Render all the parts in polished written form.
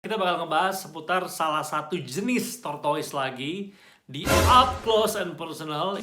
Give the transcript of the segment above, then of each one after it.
Kita bakal ngebahas seputar salah satu jenis tortoise lagi di Up Close and Personal.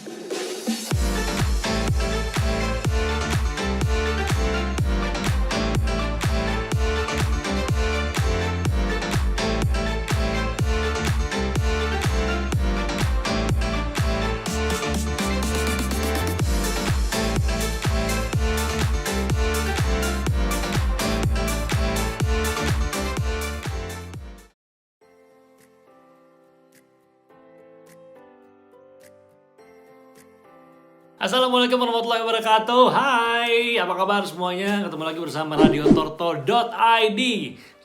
Assalamualaikum warahmatullahi wabarakatuh. Hai, apa kabar semuanya? Ketemu lagi bersama radiotorto.id,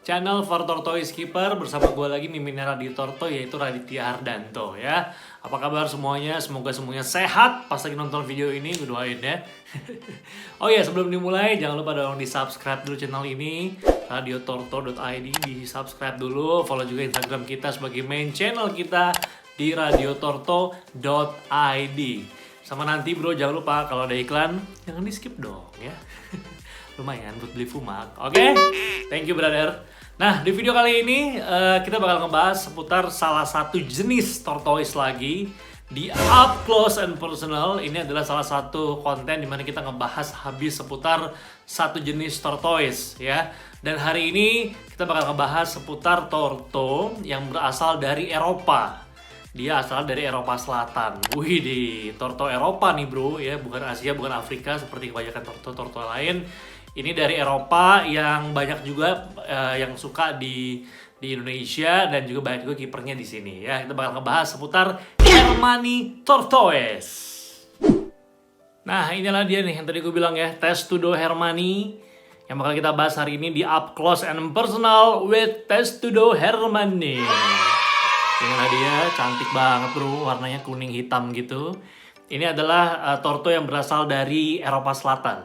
channel for tortoise keeper. Bersama gue lagi miminnya Radio Torto, yaitu Raditya Hardanto ya. Apa kabar semuanya? Semoga semuanya sehat pas lagi nonton video ini, gue doain ya. Oh ya, sebelum dimulai jangan lupa dong di subscribe dulu channel ini, radiotorto.id. Di subscribe dulu, follow juga Instagram kita sebagai main channel kita di radiotorto.id. Sama nanti bro, jangan lupa kalau ada iklan, jangan di skip dong ya. Lumayan buat beli fumak, oke? Thank you brother. Nah, di video kali ini kita bakal ngebahas seputar salah satu jenis tortoise lagi di Up Close and Personal. Ini adalah salah satu konten dimana kita ngebahas habis seputar satu jenis tortoise ya. Dan hari ini kita bakal ngebahas seputar torto yang berasal dari Eropa. Dia asal dari Eropa Selatan. Wih, di torto Eropa nih bro ya, bukan Asia, bukan Afrika seperti kebanyakan torto-torto lain. Ini dari Eropa yang banyak juga yang suka di Indonesia, dan juga banyak juga kipernya di sini ya. Kita bakal ngebahas seputar Hermanni Tortoise. Nah, inilah dia nih yang tadi gue bilang ya, Testudo Hermanni yang bakal kita bahas hari ini di Up Close and Personal with Testudo Hermanni. Inilah dia, cantik banget bro, warnanya kuning hitam gitu. Ini adalah torto yang berasal dari Eropa Selatan.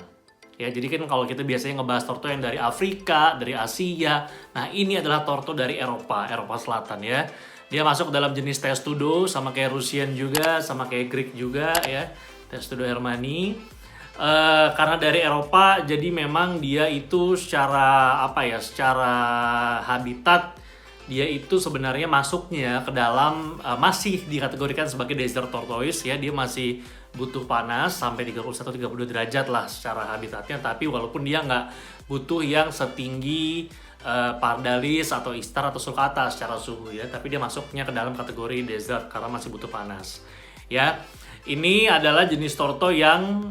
Ya, jadi kan kalau kita biasanya ngebahas torto yang dari Afrika, dari Asia. Nah, ini adalah torto dari Eropa Selatan ya. Dia masuk dalam jenis Testudo, sama kayak Russian juga, sama kayak Greek juga ya. Testudo Hermanni. Karena dari Eropa, jadi memang dia itu secara habitat, dia itu sebenarnya masuknya ke dalam masih dikategorikan sebagai desert tortoise ya. Dia masih butuh panas sampai 31-32 derajat lah secara habitatnya, tapi walaupun dia nggak butuh yang setinggi Pardalis atau Istar atau Sulcata secara suhu ya, tapi dia masuknya ke dalam kategori desert karena masih butuh panas ya. Ini adalah jenis torto yang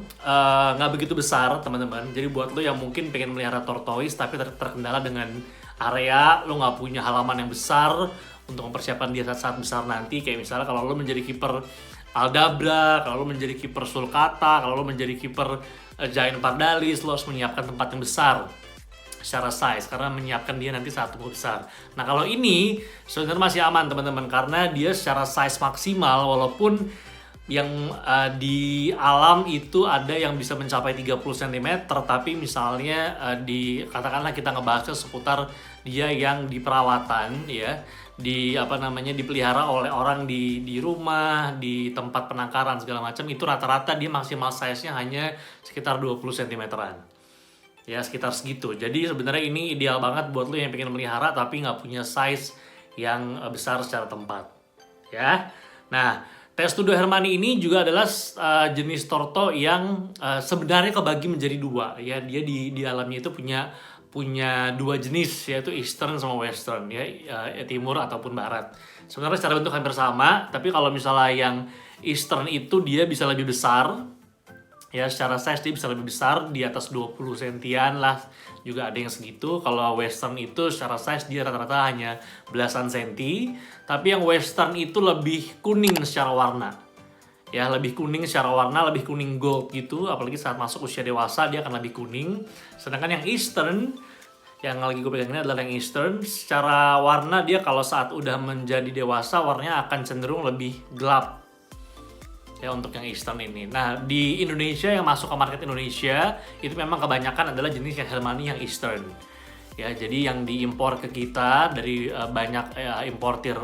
nggak begitu besar teman-teman. Jadi buat lo yang mungkin pengen melihara tortoise tapi terkendala dengan area, lo nggak punya halaman yang besar untuk mempersiapkan dia saat besar nanti. Kayak misalnya kalau lo menjadi kiper Aldabra, kalau lo menjadi kiper Sulcata, kalau lo menjadi kiper Giant Pardalis, lo harus menyiapkan tempat yang besar secara size karena menyiapkan dia nanti saat tumbuh besar. Nah, kalau ini sebenarnya masih aman teman-teman karena dia secara size maksimal, walaupun yang di alam itu ada yang bisa mencapai 30 cm, tapi misalnya katakanlah kita ngebahasnya seputar dia yang di perawatan ya, dipelihara oleh orang di rumah, di tempat penangkaran segala macam, itu rata-rata dia maksimal size-nya hanya sekitar 20 cm-an. Ya, sekitar segitu. Jadi sebenarnya ini ideal banget buat lo yang pengen melihara tapi nggak punya size yang besar secara tempat. Ya. Nah, Testudo Hermanni ini juga adalah jenis torto yang sebenarnya kebagi menjadi dua ya. Dia di alamnya itu punya dua jenis, yaitu Eastern sama Western ya, timur ataupun barat. Sebenarnya secara bentuk hampir sama, tapi kalau misalnya yang Eastern itu dia bisa lebih besar ya, secara size dia bisa lebih besar, di atas 20 sentian lah, juga ada yang segitu. Kalau Western itu secara size dia rata-rata hanya belasan senti, tapi yang Western itu lebih kuning secara warna ya, lebih kuning secara warna, lebih kuning gold gitu, apalagi saat masuk usia dewasa dia akan lebih kuning. Sedangkan yang Eastern, yang lagi gue pegang ini adalah yang Eastern, secara warna dia kalau saat udah menjadi dewasa warnanya akan cenderung lebih gelap ya untuk yang Eastern ini. Nah, di Indonesia yang masuk ke market Indonesia itu memang kebanyakan adalah jenis yang Hermanni yang Eastern ya. Jadi yang diimpor ke kita dari banyak importir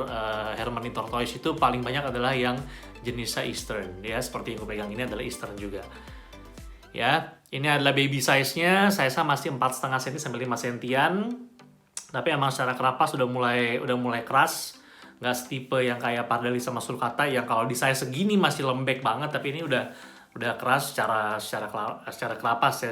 Hermanni Tortoise itu paling banyak adalah yang jenisnya Eastern ya. Seperti yang gue pegang ini adalah Eastern juga ya. Ini adalah baby size-nya, size-nya masih 4,5 cm sampai 5 cm. Tapi emang secara kerapas udah mulai keras, nggak setipe yang kayak Pardalis sama Sulcata yang kalau di size segini masih lembek banget, tapi ini udah keras secara kerapas ya,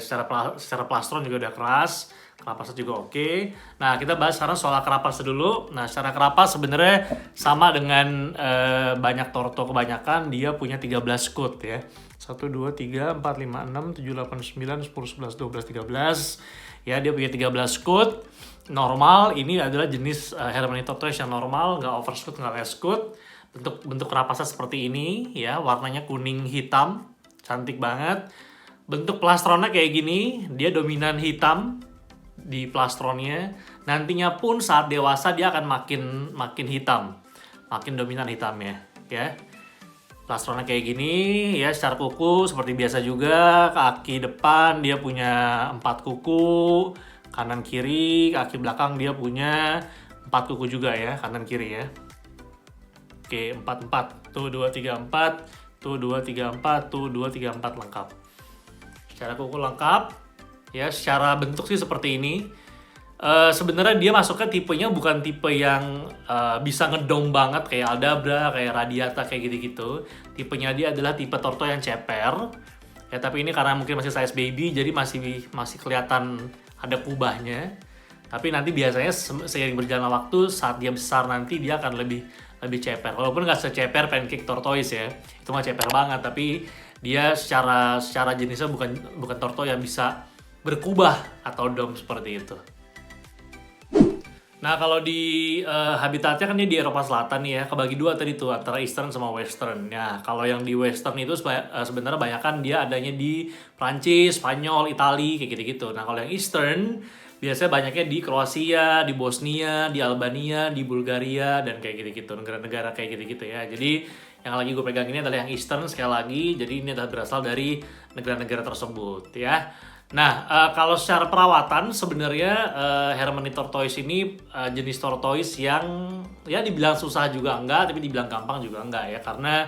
secara plastron juga udah keras, kerapasnya juga oke. Nah, kita bahas sekarang soal kerapas dulu. Nah, secara kerapas sebenarnya sama dengan banyak Torto kebanyakan, dia punya 13 coat ya. 1, 2, 3, 4, 5, 6, 7, 8, 9, 10, 11, 12, 13. Ya, dia punya 13 coat. Normal, ini adalah jenis Hermanni Tortoise yang normal, nggak overscoot, nggak less coat. Bentuk kerapasnya seperti ini ya, warnanya kuning hitam. Cantik banget. Bentuk plastronnya kayak gini, dia dominan hitam di plastronnya. Nantinya pun saat dewasa dia akan makin hitam, makin dominan hitamnya, ya. Plastronnya kayak gini, ya. Secara kuku seperti biasa juga. Kaki depan dia punya 4 kuku, kanan kiri. Kaki belakang dia punya 4 kuku juga ya, kanan kiri ya. Oke, 4 tuh 2 3 4. Tuh 2, 3, 4, tuh 2, 3, 4 lengkap. Secara kuku lengkap, ya. Secara bentuk sih seperti ini. Sebenarnya dia masuknya tipenya bukan tipe yang bisa ngedom banget kayak Aldabra, kayak Radiata, kayak gitu-gitu. Tipenya dia adalah tipe Torto yang ceper. Ya, tapi ini karena mungkin masih size baby, jadi masih kelihatan ada kubahnya. Tapi nanti biasanya seiring berjalan waktu, saat dia besar nanti dia akan lebih ceper. Walaupun nggak seceper Pancake Tortoise ya, itu mah ceper banget. Tapi dia secara jenisnya bukan Tortoise yang bisa berkubah atau dom seperti itu. Nah, kalau di habitatnya kan dia di Eropa Selatan nih ya, kebagi dua tadi tuh antara Eastern sama Western. Nah, kalau yang di Western itu sebenarnya banyak kan dia adanya di Prancis, Spanyol, Itali kayak gitu-gitu. Nah, kalau yang Eastern biasanya banyaknya di Kroasia, di Bosnia, di Albania, di Bulgaria, dan kayak gitu-gitu, negara-negara kayak gitu-gitu ya. Jadi yang lagi gue pegang ini adalah yang Eastern sekali lagi, jadi ini adalah berasal dari negara-negara tersebut ya. Nah, kalau secara perawatan sebenarnya Hermanni Tortoise ini jenis tortoise yang ya dibilang susah juga enggak, tapi dibilang gampang juga enggak ya, karena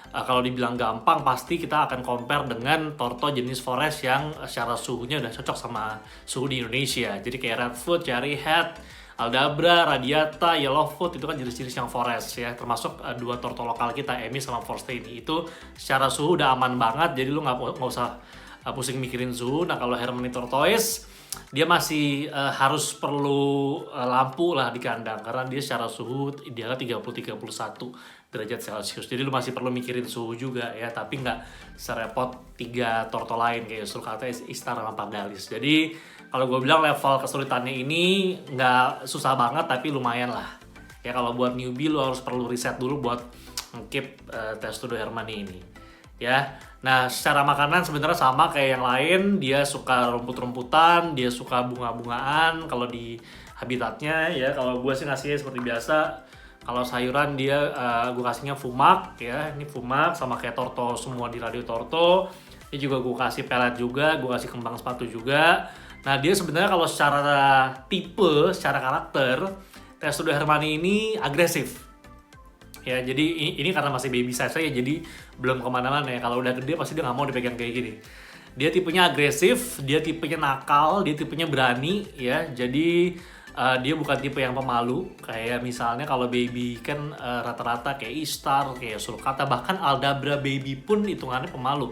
kalau dibilang gampang pasti kita akan compare dengan Torto jenis forest yang secara suhunya udah cocok sama suhu di Indonesia. Jadi kayak Redfoot, Cherry Head, Aldabra, Radiata, Yellowfoot itu kan jenis-jenis yang forest ya. Termasuk dua Torto lokal kita, Emi sama Forsteni. Itu secara suhu udah aman banget, jadi lu nggak usah pusing mikirin suhu. Nah, kalau Hermanni Tortoise dia masih harus perlu lampu lah di kandang karena dia secara suhu idealnya 30-31 derajat Celcius. Jadi lu masih perlu mikirin suhu juga ya, tapi nggak serepot 3 Torto lain kayak Sulcata, Istar, sama Pardalis. Jadi kalau gue bilang level kesulitannya ini nggak susah banget, tapi lumayan lah. Ya kalau buat newbie lu harus perlu riset dulu buat keep Testudo Hermanni ini. Ya, nah secara makanan sebenarnya sama kayak yang lain. Dia suka rumput-rumputan, dia suka bunga-bungaan kalau di habitatnya ya. Kalau gue sih ngasihnya seperti biasa. Kalau sayuran dia gue kasihnya fumak ya. Ini fumak sama kayak Torto semua di Radio Torto. Ini juga gue kasih pelet juga, gue kasih kembang sepatu juga. Nah, dia sebenarnya kalau secara tipe, secara karakter, Testudo Hermanni ini agresif. Ya, jadi ini karena masih baby size ya, jadi belum kemana-mana ya. Kalau udah gede pasti dia nggak mau dipegang kayak gini. Dia tipenya agresif, dia tipenya nakal, dia tipenya berani ya. Jadi dia bukan tipe yang pemalu. Kayak misalnya kalau baby kan rata-rata kayak Istar, kayak Sulcata, bahkan Aldabra baby pun hitungannya pemalu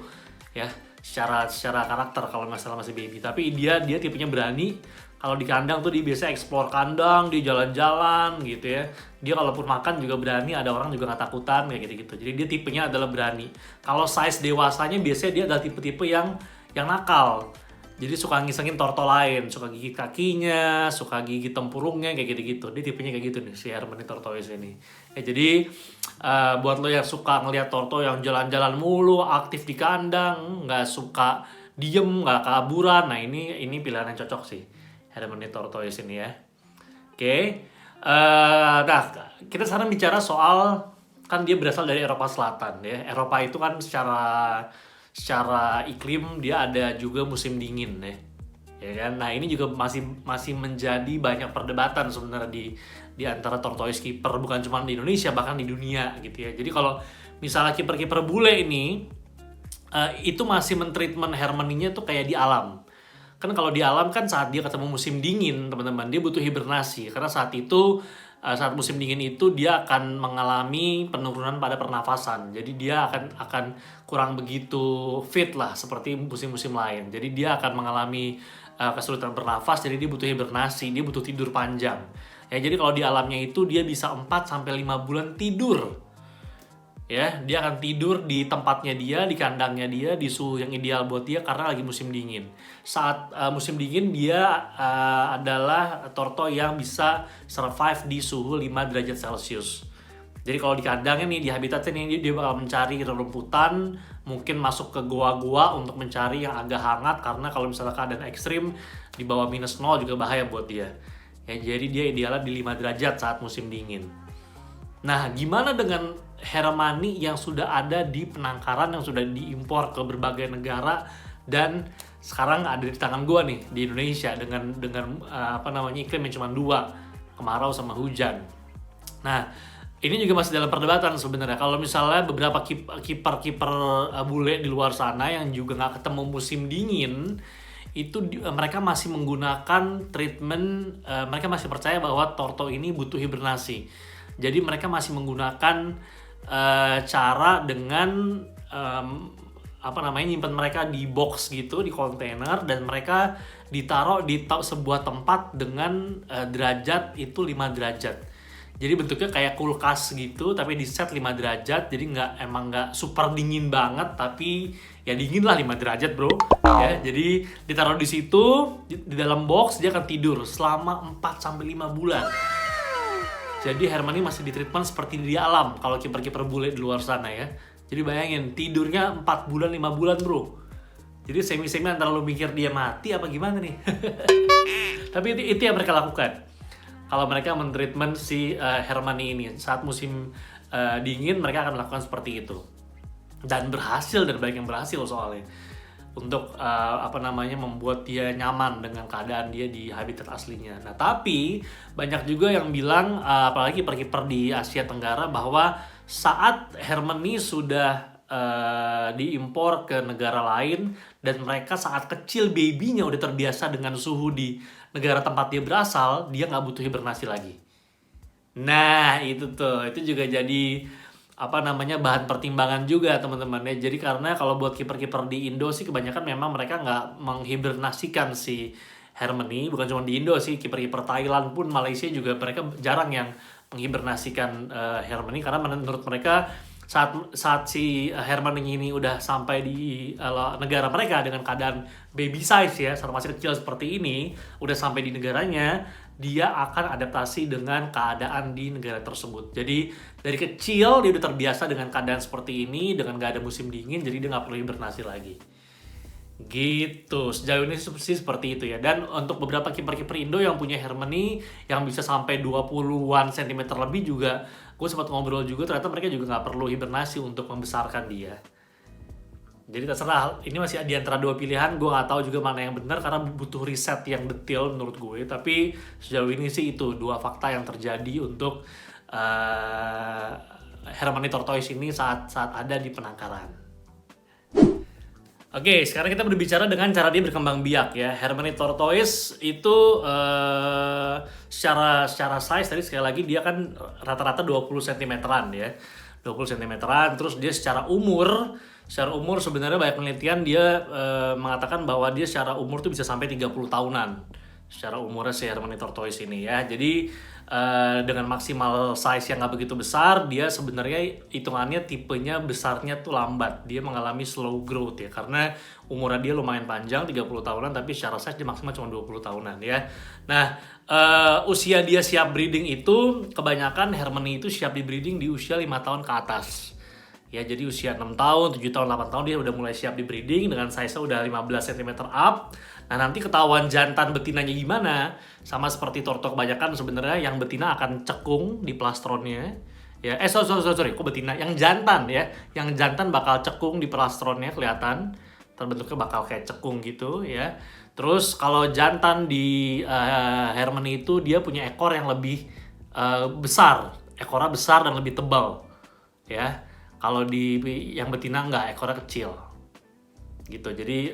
ya. Secara karakter kalau masalah masih baby. Tapi dia tipenya berani. Kalau di kandang tuh dia biasa explore kandang, dia jalan-jalan gitu ya. Dia kalaupun makan juga berani, ada orang juga nggak takutan kayak gitu-gitu. Jadi dia tipenya adalah berani. Kalau size dewasanya biasanya dia adalah tipe-tipe yang nakal. Jadi suka ngisengin Torto lain, suka gigit kakinya, suka gigit tempurungnya kayak gitu-gitu. Dia tipenya kayak gitu nih si Hermanni Tortoise ini. Ya, jadi buat lo yang suka ngelihat Torto yang jalan-jalan mulu, aktif di kandang, nggak suka diem, nggak kaburan, nah ini pilihan yang cocok sih. Hermanni Tortoise ini ya. Oke. Nah, kita sekarang bicara soal, kan dia berasal dari Eropa Selatan ya. Eropa itu kan secara iklim dia ada juga musim dingin ya. Ya kan? Nah, ini juga masih menjadi banyak perdebatan sebenarnya di antara tortoise keeper, bukan cuma di Indonesia, bahkan di dunia gitu ya. Jadi kalau misalnya kiper-kiper bule ini itu masih mentreatment Hermanninya tuh kayak di alam. Kan kalau di alam kan saat dia ketemu musim dingin, teman-teman, dia butuh hibernasi. Karena saat itu, saat musim dingin itu dia akan mengalami penurunan pada pernafasan. Jadi dia akan kurang begitu fit lah seperti musim-musim lain. Jadi dia akan mengalami kesulitan bernafas, jadi dia butuh hibernasi, dia butuh tidur panjang. Ya, jadi kalau di alamnya itu dia bisa 4 sampai 5 bulan tidur. Ya, dia akan tidur di tempatnya dia, di kandangnya dia, di suhu yang ideal buat dia karena lagi musim dingin. Saat musim dingin dia adalah tortoise yang bisa survive di suhu 5 derajat Celcius. Jadi kalau di kandangnya nih, di habitatnya nih, dia bakal mencari rumputan, mungkin masuk ke goa-goa untuk mencari yang agak hangat karena kalau misalnya keadaan ekstrim di bawah -0 juga bahaya buat dia. Ya, jadi dia idealnya di 5 derajat saat musim dingin. Nah, gimana dengan Hermione yang sudah ada di penangkaran, yang sudah diimpor ke berbagai negara dan sekarang ada di tangan gua nih di Indonesia dengan iklim yang cuma 2, kemarau sama hujan. Nah, ini juga masih dalam perdebatan sebenarnya. Kalau misalnya beberapa kiper bule di luar sana yang juga nggak ketemu musim dingin, itu mereka masih menggunakan treatment, mereka masih percaya bahwa tortoise ini butuh hibernasi. Jadi mereka masih menggunakan cara dengan nyimpen mereka di box gitu, di kontainer, dan mereka ditaruh di sebuah tempat dengan derajat itu 5 derajat. Jadi bentuknya kayak kulkas gitu, tapi di set 5 derajat, jadi nggak super dingin banget, tapi ya dingin lah 5 derajat bro. Ya, jadi ditaruh di situ, di dalam box, dia akan tidur selama 4 sampai 5 bulan. Jadi Hermione masih di treatment seperti di alam kalau kiper-kiper bule di luar sana ya. Jadi bayangin, tidurnya 4 bulan, 5 bulan bro. Jadi semi-semi antara lu mikir dia mati apa gimana nih. Tapi itu yang mereka lakukan. Kalau mereka men-treatment si Hermione ini saat musim dingin, mereka akan melakukan seperti itu. Dan berhasil, dan banyak yang berhasil soalnya. Untuk membuat dia nyaman dengan keadaan dia di habitat aslinya. Nah, tapi banyak juga yang bilang, apalagi kiper-kiper di Asia Tenggara, bahwa saat Hermione sudah diimpor ke negara lain dan mereka saat kecil babynya udah terbiasa dengan suhu di negara tempat dia berasal, dia nggak butuh hibernasi lagi. Nah, itu juga jadi bahan pertimbangan juga teman-teman ya. Jadi karena kalau buat kiper-kiper di Indo sih kebanyakan memang mereka nggak menghibernasikan si Hermione. Bukan cuma di Indo sih, kiper-kiper Thailand pun, Malaysia juga mereka jarang yang menghibernasikan Hermione karena menurut mereka saat si Hermione ini udah sampai di negara mereka dengan keadaan baby size ya, saat masih kecil seperti ini, udah sampai di negaranya, dia akan adaptasi dengan keadaan di negara tersebut. Jadi dari kecil dia udah terbiasa dengan keadaan seperti ini, dengan gak ada musim dingin, jadi dia gak perlu hibernasi lagi. Gitu, sejauh ini sih seperti itu ya. Dan untuk beberapa kiper-kiper Indo yang punya Hermione yang bisa sampai 20-an cm lebih juga, gue sempat ngobrol juga, ternyata mereka juga gak perlu hibernasi untuk membesarkan dia. Jadi terserah, ini masih di antara 2 pilihan, gue gak tahu juga mana yang benar karena butuh riset yang detail menurut gue. Tapi sejauh ini sih itu 2 fakta yang terjadi untuk Hermione tortoise ini saat ada di penangkaran. Oke, sekarang kita berbicara dengan cara dia berkembang biak ya. Hermione tortoise itu secara size tadi sekali lagi dia kan rata-rata 20 cm-an ya. 20 cm-an, terus dia secara umur sebenarnya banyak penelitian dia mengatakan bahwa dia secara umur tuh bisa sampai 30 tahunan. Secara umurnya si Hermione tortoise ini ya. Jadi dengan maksimal size yang gak begitu besar, dia sebenarnya hitungannya tipenya besarnya tuh lambat. Dia mengalami slow growth ya, karena umurnya dia lumayan panjang 30 tahunan, tapi secara size dia maksimal cuma 20 tahunan ya. Nah, usia dia siap breeding itu kebanyakan Hermione itu siap di breeding di usia 5 tahun ke atas. Ya, jadi usia 6 tahun, 7 tahun, 8 tahun dia udah mulai siap di breeding dengan size-nya udah 15 cm up. Nah, nanti ketahuan jantan betinanya gimana, sama seperti torto kebanyakan sebenarnya yang betina akan cekung di plastronnya. Ya, sorry, kok betina? Yang jantan ya. Yang jantan bakal cekung di plastronnya, kelihatan. Terbentuknya bakal kayak cekung gitu ya. Terus kalau jantan di Hermione itu dia punya ekor yang lebih besar. Ekornya besar dan lebih tebal. Ya. Kalau di yang betina enggak, ekornya kecil. gitu. Jadi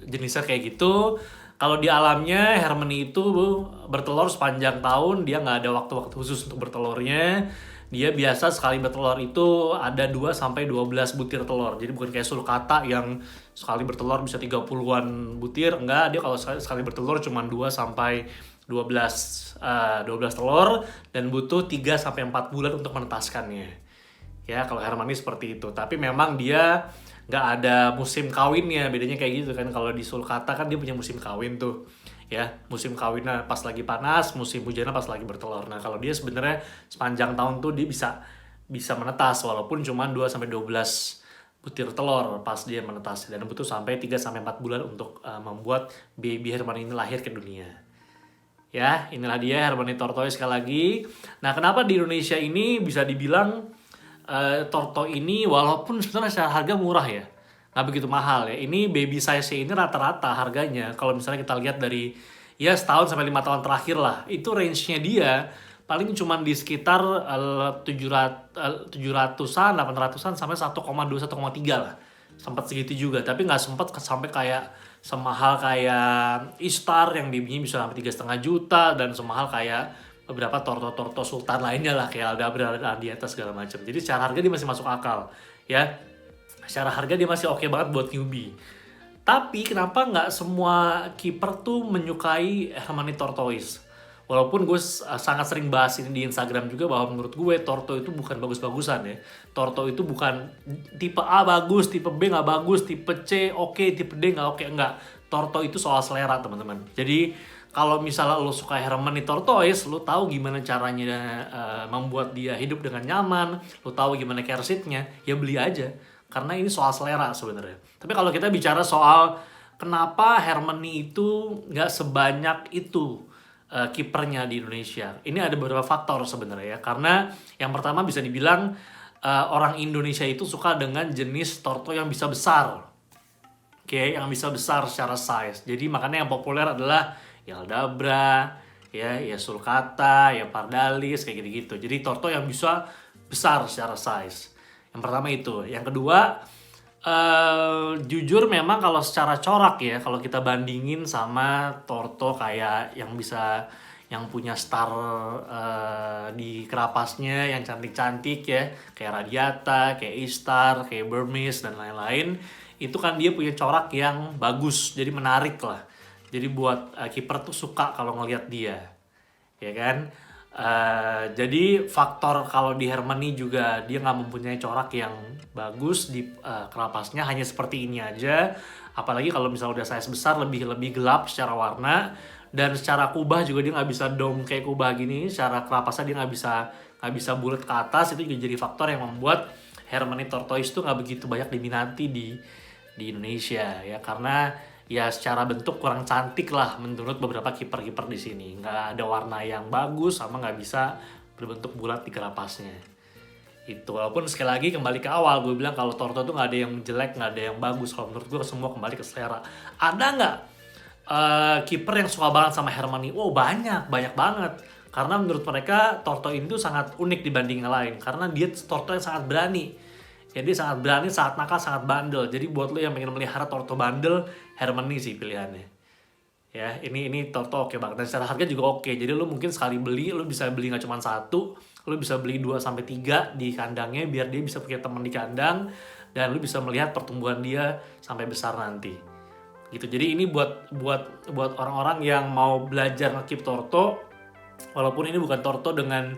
jenisnya kayak gitu. Kalau di alamnya Harmony itu bertelur sepanjang tahun, dia nggak ada waktu-waktu khusus untuk bertelurnya. Dia biasa sekali bertelur itu ada 2 sampai 12 butir telur. Jadi bukan kayak sulcata yang sekali bertelur bisa 30-an butir, enggak, dia kalau sekali bertelur cuma 2 sampai 12 telur dan butuh 3 sampai 4 bulan untuk menetaskannya. Ya, kalau Harmony seperti itu. Tapi memang dia nggak ada musim kawinnya, bedanya kayak gitu kan. Kalau di sulcata kan dia punya musim kawin tuh. Ya, musim kawinnya pas lagi panas, musim hujannya pas lagi bertelur. Nah, kalau dia sebenarnya sepanjang tahun tuh dia bisa menetas walaupun cuma 2 sampai 12 butir telur pas dia menetas, dan butuh sampai 3 sampai 4 bulan untuk membuat baby Harmony ini lahir ke dunia. Ya, inilah dia Harmony Tortoise sekali lagi. Nah, kenapa di Indonesia ini bisa dibilang tortoise ini walaupun sebenarnya secara harga murah ya, nggak begitu mahal ya. Ini baby size ini rata-rata harganya kalau misalnya kita lihat dari ya setahun sampai 5 tahun terakhir lah, itu range-nya dia paling cuman di sekitar 700-an, 800-an sampai 1,2, 1,3 lah. Sempat segitu juga, tapi nggak sempat sampai kayak semahal kayak Istar yang babynya bisa sampai 3,5 juta, dan semahal kayak beberapa torto sultan lainnya lah kayak Aldabra dan Ardiata segala macam. Jadi secara harga dia masih masuk akal ya. Secara harga dia masih oke banget buat newbie. Tapi kenapa nggak semua kiper tuh menyukai Harmony Tortoise? Walaupun gue sangat sering bahas ini di Instagram juga bahwa menurut gue Torto itu bukan bagus-bagusan ya. Torto itu bukan tipe A bagus, tipe B nggak bagus, tipe C oke, tipe D nggak oke, enggak. Torto itu soal selera teman-teman. Jadi kalau misalnya lo suka Harmony Tortoise, lo tahu gimana caranya membuat dia hidup dengan nyaman, lo tahu gimana care seat-nya, ya beli aja. Karena ini soal selera sebenarnya. Tapi kalau kita bicara soal kenapa Harmony itu nggak sebanyak itu kipernya di Indonesia, ini ada beberapa faktor sebenarnya ya. Karena yang pertama bisa dibilang orang Indonesia itu suka dengan jenis torto yang bisa besar, yang bisa besar secara size. Jadi makanya yang populer adalah ya Aldabra, ya sulcata, ya Pardalis kayak gitu-gitu. Jadi torto yang bisa besar secara size. Yang pertama itu. Yang kedua, jujur memang kalau secara corak ya, kalau kita bandingin sama torto kayak yang punya star di kerapasnya yang cantik-cantik ya, kayak Radiata, kayak Istar, kayak Burmese dan lain-lain, itu kan dia punya corak yang bagus, jadi menarik lah. Jadi buat kiper tuh suka kalau ngelihat dia, ya kan? Jadi faktor kalau di Harmony juga dia nggak mempunyai corak yang bagus di kerapasnya, hanya seperti ini aja. Apalagi kalau misalnya udah size besar lebih gelap secara warna, dan secara kubah juga dia nggak bisa dome kayak kubah gini. Secara kerapasnya dia nggak bisa bulat ke atas. Itu juga jadi faktor yang membuat Harmony Tortoise itu nggak begitu banyak diminati di Indonesia ya, karena ya secara bentuk kurang cantik lah menurut beberapa kiper-kiper di sini. Nggak ada warna yang bagus sama nggak bisa berbentuk bulat di kerapasnya. Itu walaupun sekali lagi kembali ke awal gue bilang kalau torto tuh nggak ada yang jelek, nggak ada yang bagus. Kalau menurut gue semua kembali ke selera. Ada nggak kiper yang suka banget sama Harmony? Wow, banyak banget. Karena menurut mereka torto itu sangat unik dibanding yang lain. Karena dia torto yang sangat berani. Jadi sangat berani, sangat nakal, sangat bandel. Jadi buat lo yang pengen melihara torto bandel, Harmony sih pilihannya. Ya, ini torto oke banget. Dan secara harga juga oke. Jadi lo mungkin sekali beli, lo bisa beli nggak cuma satu, lo bisa beli 2-3 di kandangnya biar dia bisa punya teman di kandang, dan lo bisa melihat pertumbuhan dia sampai besar nanti. Gitu. Jadi ini buat orang-orang yang mau belajar nge-keep torto, walaupun ini bukan torto dengan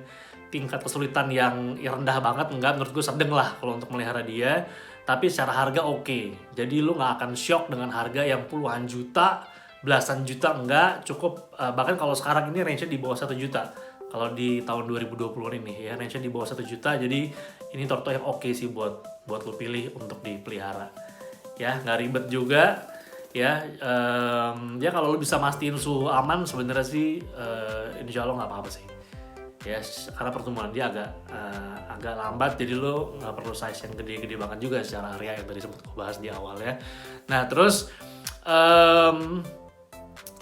tingkat kesulitan yang rendah banget, enggak, menurut gue sedang lah kalau untuk melihara dia, tapi secara harga oke. Jadi lu nggak akan shock dengan harga yang puluhan juta, belasan juta, enggak, cukup bahkan kalau sekarang ini range-nya di bawah 1 juta. Kalau di tahun 2020 ini ya, range-nya di bawah 1 juta. Jadi ini torto yang oke sih buat lu pilih untuk dipelihara. Ya, nggak ribet juga. Ya, ya kalau lu bisa mastiin suhu aman sebenarnya sih insya Allah nggak apa-apa sih. Ya, karena pertumbuhan dia agak lambat, jadi lo nggak perlu size yang gede-gede banget juga secara area yang tadi sempat gue bahas di awal ya. Nah terus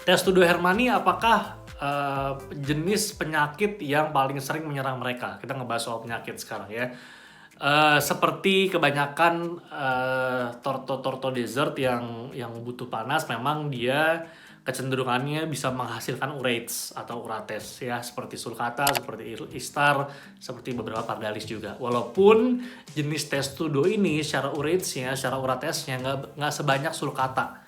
Testudo Harmony apakah jenis penyakit yang paling sering menyerang mereka? Kita ngebahas soal penyakit sekarang ya. Seperti kebanyakan torto desert yang butuh panas, memang dia kecenderungannya bisa menghasilkan urates atau urates ya, seperti sulcata, seperti istar, seperti beberapa pardalis juga. Walaupun jenis testudo ini secara uratesnya, secara uratesnya nggak sebanyak sulcata.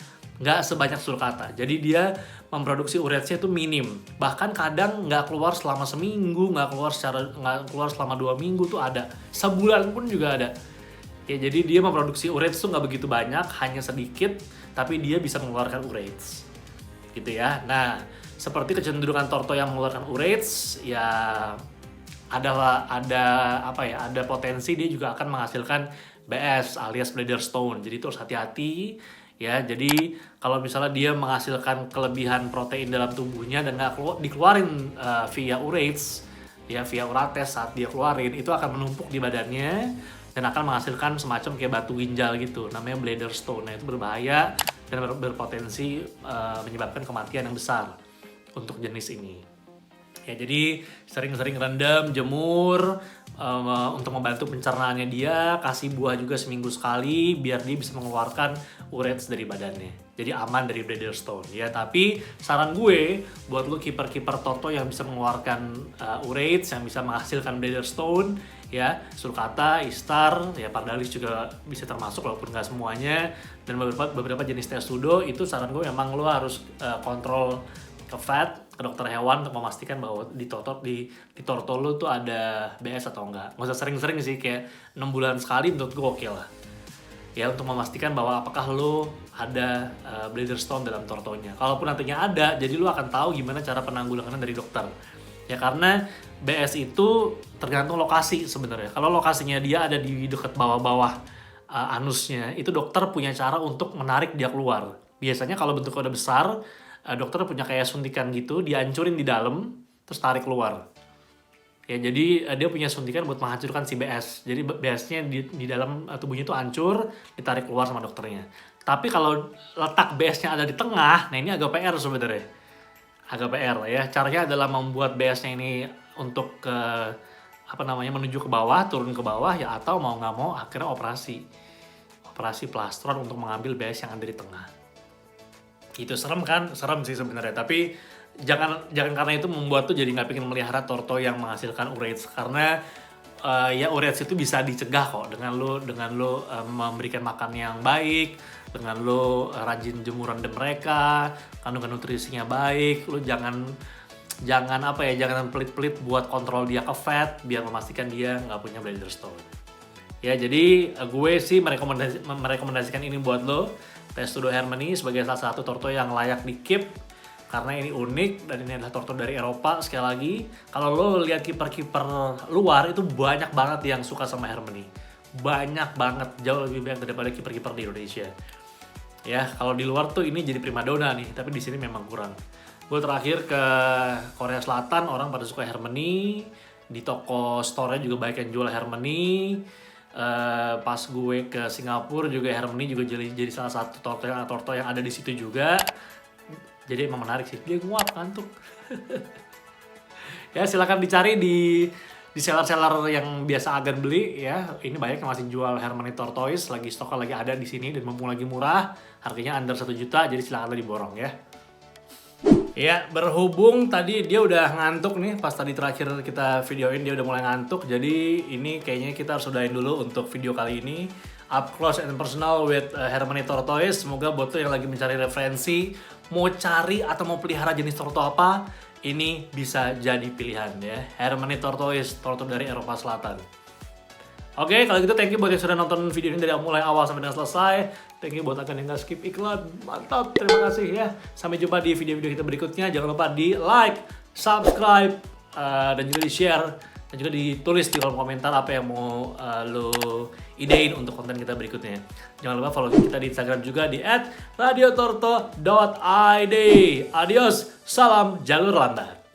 Jadi dia memproduksi uratesnya itu minim, bahkan kadang nggak keluar selama seminggu, nggak keluar selama 2 minggu tuh ada, sebulan pun juga ada ya. Jadi dia memproduksi urates tuh nggak begitu banyak, hanya sedikit, tapi dia bisa mengeluarkan urates gitu ya. Nah, seperti kecenderungan torto yang mengeluarkan urates ya, ada potensi dia juga akan menghasilkan BS alias bladder stone. Jadi itu harus hati-hati ya. Jadi kalau misalnya dia menghasilkan kelebihan protein dalam tubuhnya dan nggak dikeluarin via urates ya, via urates, saat dia keluarin itu akan menumpuk di badannya dan akan menghasilkan semacam kayak batu ginjal gitu, namanya bladder stone. Nah, itu berbahaya dan berpotensi menyebabkan kematian yang besar untuk jenis ini. Ya, jadi sering-sering rendam, jemur untuk membantu pencernaannya dia, kasih buah juga seminggu sekali biar dia bisa mengeluarkan urates dari badannya. Jadi aman dari bladder stone ya. Tapi saran gue buat lu kiper-kiper torto yang bisa mengeluarkan urates, yang bisa menghasilkan bladder stone ya, sulcata, istar, ya pardalis juga bisa termasuk walaupun nggak semuanya, dan beberapa jenis testudo itu saran gue memang lu harus kontrol ke vet, ke dokter hewan untuk memastikan bahwa di torto lu tuh ada BS atau enggak. Nggak usah sering-sering sih, kayak 6 bulan sekali menurut gue oke lah. Ya, untuk memastikan bahwa apakah lu ada bladder stone dalam tortonya. Kalaupun nantinya ada, jadi lu akan tahu gimana cara penanggulangan dari dokter. Ya, karena BS itu tergantung lokasi sebenarnya. Kalau lokasinya dia ada di dekat bawah-bawah anusnya, itu dokter punya cara untuk menarik dia keluar. Biasanya kalau bentuknya udah besar, dokter punya kayak suntikan gitu, dia hancurin di dalam, terus tarik keluar. Ya, jadi dia punya suntikan buat menghancurkan si BS. Jadi BS-nya di dalam tubuhnya itu hancur, ditarik keluar sama dokternya. Tapi kalau letak BS-nya ada di tengah, nah ini agak PR sebenarnya. Agak PR ya. Caranya adalah membuat BS-nya ini untuk menuju ke bawah, turun ke bawah ya, atau mau nggak mau akhirnya operasi plastron untuk mengambil BS yang ada di tengah. Itu serem kan? Serem sih sebenarnya, tapi jangan karena itu membuat tuh jadi nggak pengen melihara torto yang menghasilkan urates, karena ya urates itu bisa dicegah kok dengan lo memberikan makan yang baik, dengan lo rajin jemur rendam mereka, kandungan nutrisinya baik. Lo jangan pelit-pelit buat kontrol dia ke vet biar memastikan dia nggak punya bladder stone. Ya, jadi gue sih merekomendasikan ini buat lo, Testudo hermanni, sebagai salah satu torto yang layak di keep karena ini unik dan ini adalah torto dari Eropa. Sekali lagi, kalau lo lihat kiper-kiper luar itu banyak banget yang suka sama hermanni. Banyak banget, jauh lebih banyak daripada kiper-kiper di Indonesia. Ya, kalau di luar tuh ini jadi primadona nih, tapi di sini memang kurang. Gue terakhir ke Korea Selatan, orang pada suka hermanni. Di toko store-nya juga banyak yang jual hermanni. Pas gue ke Singapura juga hermanni juga jadi salah satu torto yang ada di situ juga. Jadi emang menarik sih. Dia nguap ngantuk. Ya, silakan dicari di seller-seller yang biasa agan beli ya. Ini banyak yang masih jual hermanni tortoise, lagi stoknya lagi ada di sini dan mumpung lagi murah, harganya under 1 juta, jadi silakan diborong ya. Ya, berhubung tadi dia udah ngantuk nih, pas tadi terakhir kita videoin dia udah mulai ngantuk, jadi ini kayaknya kita harus udahin dulu untuk video kali ini. Up close and personal with hermanni tortoise. Semoga buat lo yang lagi mencari referensi, mau cari atau mau pelihara jenis torto apa, ini bisa jadi pilihan ya. Hermanni tortoise, torto dari Eropa Selatan. Oke, kalau gitu thank you buat yang sudah nonton video ini dari mulai awal sampai dengan selesai. Thank you buat akan yang gak skip iklan. Mantap, terima kasih ya. Sampai jumpa di video-video kita berikutnya. Jangan lupa di like, subscribe, dan juga di share. Dan juga ditulis di kolom komentar apa yang mau lo idein untuk konten kita berikutnya. Jangan lupa follow kita di Instagram juga di @radiotorto.id. Adios, salam jalur lambat.